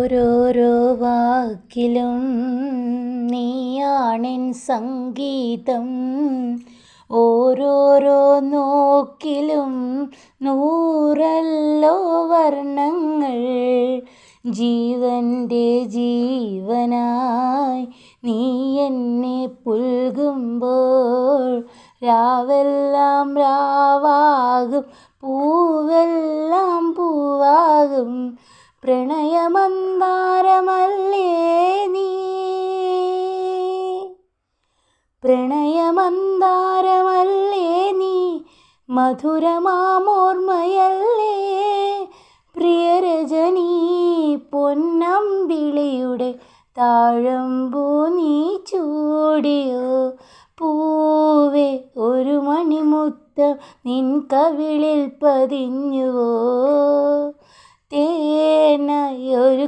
ഓരോരോ വാക്കിലും നീയാണെൻ സംഗീതം, ഓരോരോ നോക്കിലും നൂറല്ലോ വർണ്ണങ്ങൾ. ജീവൻ്റെ ജീവനായി നീ എന്നെ പുൽകുമ്പോൾ രാവെല്ലാം രാവാകും, പൂവെല്ലാം പൂവാകും. പ്രണയമന്താരമല്ലേ നീ, പ്രണയമന്താരമല്ലേ നീ, മധുരമാമോർമ്മയല്ലേ പ്രിയരജനീ. പൊന്നമ്പിളിയുടെ താഴമ്പൂ നീ ചൂടിയോ, പൂവേ ഒരു മണിമുത്തം നിൻ കവിളിൽ പതിഞ്ഞുവോ. തേനായി ഒരു